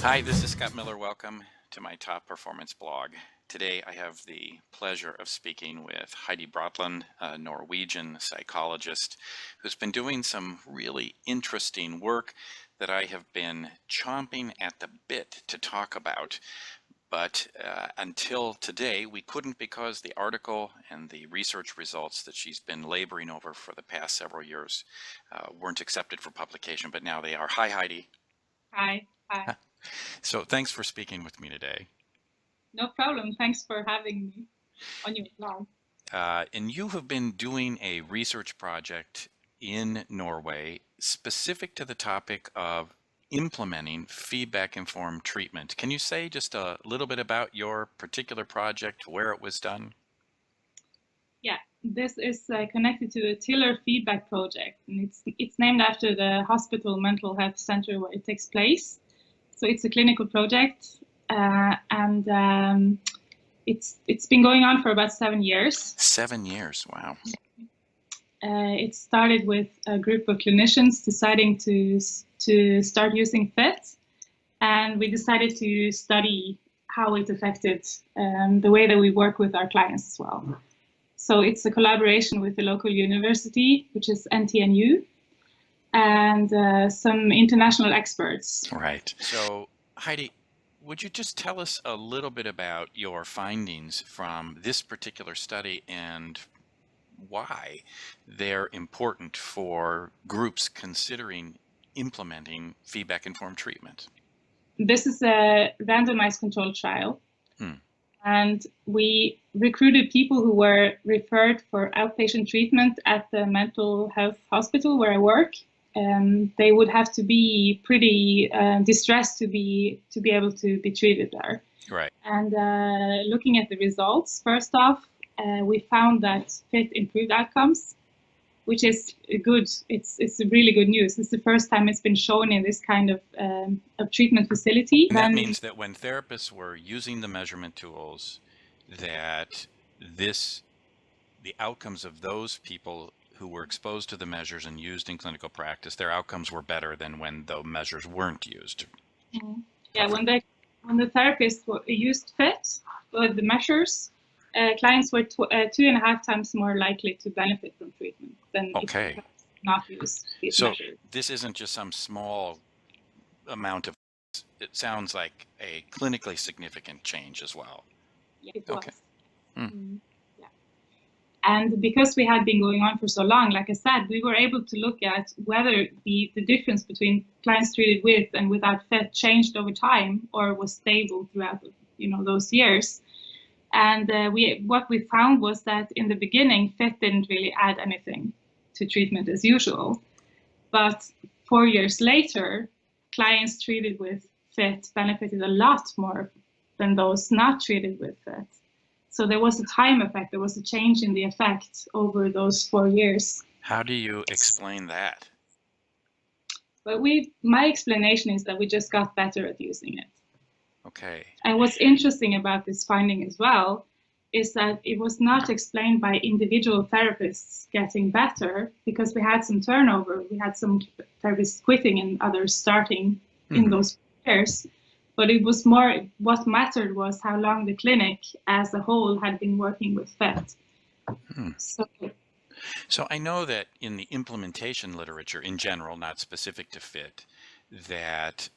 Hi, this is Scott Miller. Welcome to my Top Performance blog. Today I have the pleasure of speaking with Heidi Brattland, a Norwegian psychologist who's been doing some really interesting work that I have been chomping at the bit to talk about. But until today, we couldn't because the article and the research results that she's been laboring over for the past several years weren't accepted for publication, but now they are. Hi, Heidi. Hi. So thanks for speaking with me today. No problem. Thanks for having me on your blog. And you have been doing a research project in Norway specific to the topic of implementing feedback-informed treatment. Can you say just a little bit about your particular project, where it was done? Yeah, this is connected to the Tiller Feedback Project, and it's named after the hospital mental health center where it takes place. So it's a clinical project, and it's been going on for about 7 years. 7 years, wow. It started with a group of clinicians deciding to start using FIT, and we decided to study how it affected the way that we work with our clients as well. So it's a collaboration with the local university, which is NTNU, and some international experts. Right. So, Heidi, would you just tell us a little bit about your findings from this particular study and why they're important for groups considering implementing feedback-informed treatment? This is a randomized controlled trial. And we recruited people who were referred for outpatient treatment at the mental health hospital where I work. They would have to be pretty distressed to be able to be treated there. Right. And looking at the results, first off, we found that FIT improved outcomes, which is good. It's really good news. It's the first time it's been shown in this kind of treatment facility. And that means that when therapists were using the measurement tools, that the outcomes of those people who were exposed to the measures and used in clinical practice, their outcomes were better than when the measures weren't used. Yeah, when the therapists used FIT, the measures, clients were 2.5 times more likely to benefit from treatment than if they not use these measures. This isn't just some small amount of, it sounds like a clinically significant change as well. Yeah, it was. Yeah. And because we had been going on for so long, like I said, we were able to look at whether the difference between clients treated with and without FIT changed over time or was stable throughout those years. And what we found was that in the beginning, FIT didn't really add anything to treatment as usual. But 4 years later, clients treated with FIT benefited a lot more than those not treated with FIT. So there was a time effect. There was a change in the effect over those 4 years. How do you explain that? But my explanation is that we just got better at using it. Okay. And what's interesting about this finding as well is that it was not explained by individual therapists getting better, because we had some turnover. We had some therapists quitting and others starting in those years. But it was more, what mattered was how long the clinic as a whole had been working with FIT. So I know that in the implementation literature in general, not specific to FIT, that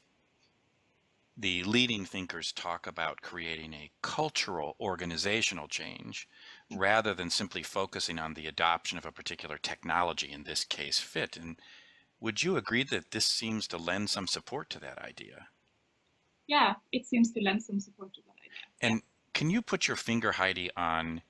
the leading thinkers talk about creating a cultural organizational change rather than simply focusing on the adoption of a particular technology, in this case FIT. And would you agree that this seems to lend some support to that idea? Yeah, it seems to lend some support to that idea. And can you put your finger, Heidi, on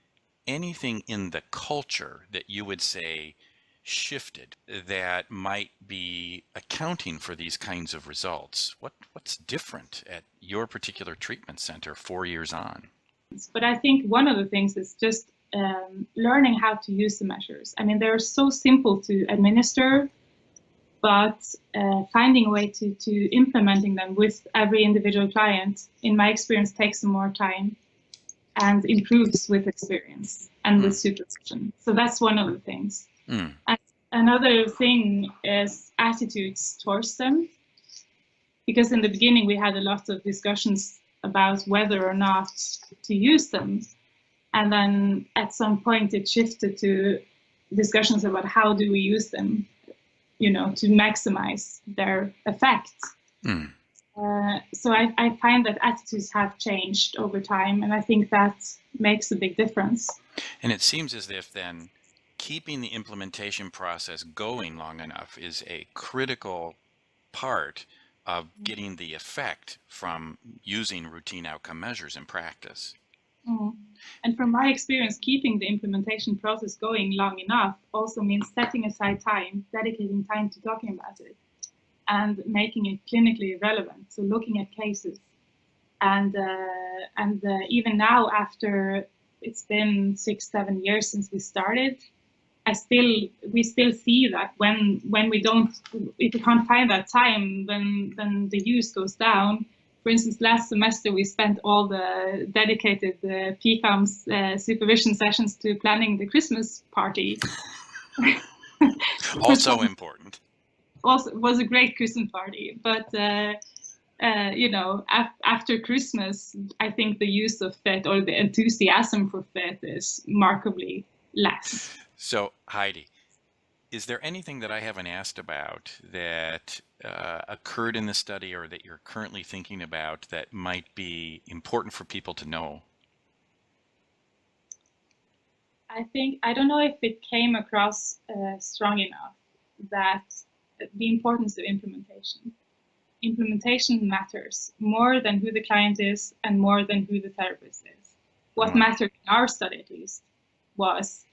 anything in the culture that you would say shifted that might be accounting for these kinds of results? What's different at your particular treatment center 4 years on? But I think one of the things is just learning how to use the measures. I mean, they're so simple to administer, but finding a way to implementing them with every individual client, in my experience, takes some more time and improves with experience and with supervision. So that's one of the things. And another thing is attitudes towards them. because in the beginning we had a lot of discussions about whether or not to use them. And then at some point it shifted to discussions about how do we use them, to maximize their effect. So I find that attitudes have changed over time, and I think that makes a big difference. And it seems as if then keeping the implementation process going long enough is a critical part of getting the effect from using routine outcome measures in practice. And from my experience, keeping the implementation process going long enough also means setting aside time, dedicating time to talking about it, and making it clinically relevant. So looking at cases, and even now, after it's been 6-7 years since we started, we still see that when if we can't find that time, then the use goes down. For instance, last semester we spent all the dedicated PCOMS supervision sessions to planning the Christmas party. Also important. Also was a great Christmas party, but after Christmas, I think the use of FIT or the enthusiasm for FIT is markedly less. So Heidi, is there anything that I haven't asked about that occurred in the study or that you're currently thinking about that might be important for people to know? I don't know if it came across strong enough that the importance of implementation. Implementation matters more than who the client is and more than who the therapist is. What mattered in our study, at least, was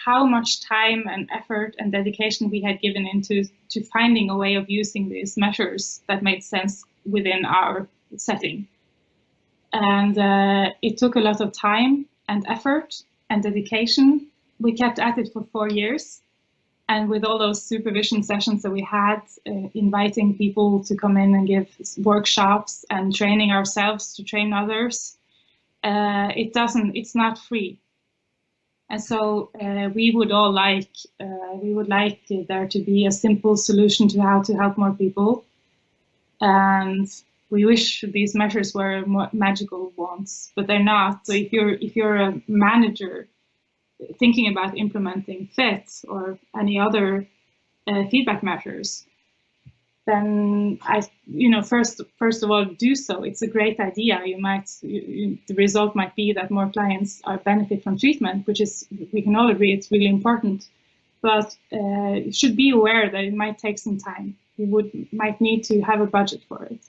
how much time and effort and dedication we had given into finding a way of using these measures that made sense within our setting. And it took a lot of time and effort and dedication. We kept at it for 4 years. And with all those supervision sessions that we had, inviting people to come in and give workshops and training ourselves to train others, it's not free. And so we would like there to be a simple solution to how to help more people. And we wish these measures were more magical ones, but they're not. So if you're a manager thinking about implementing FIT or any other feedback measures, then first of all, do so. It's a great idea. The result might be that more clients are benefit from treatment, which is, we can all agree, it's really important. But you should be aware that it might take some time. You might need to have a budget for it,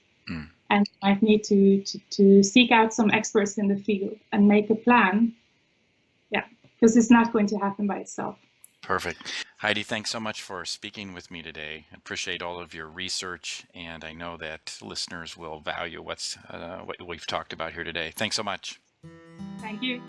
and might need to seek out some experts in the field and make a plan. Yeah, because it's not going to happen by itself. Perfect. Heidi, thanks so much for speaking with me today. I appreciate all of your research, and I know that listeners will value what we've talked about here today. Thanks so much. Thank you.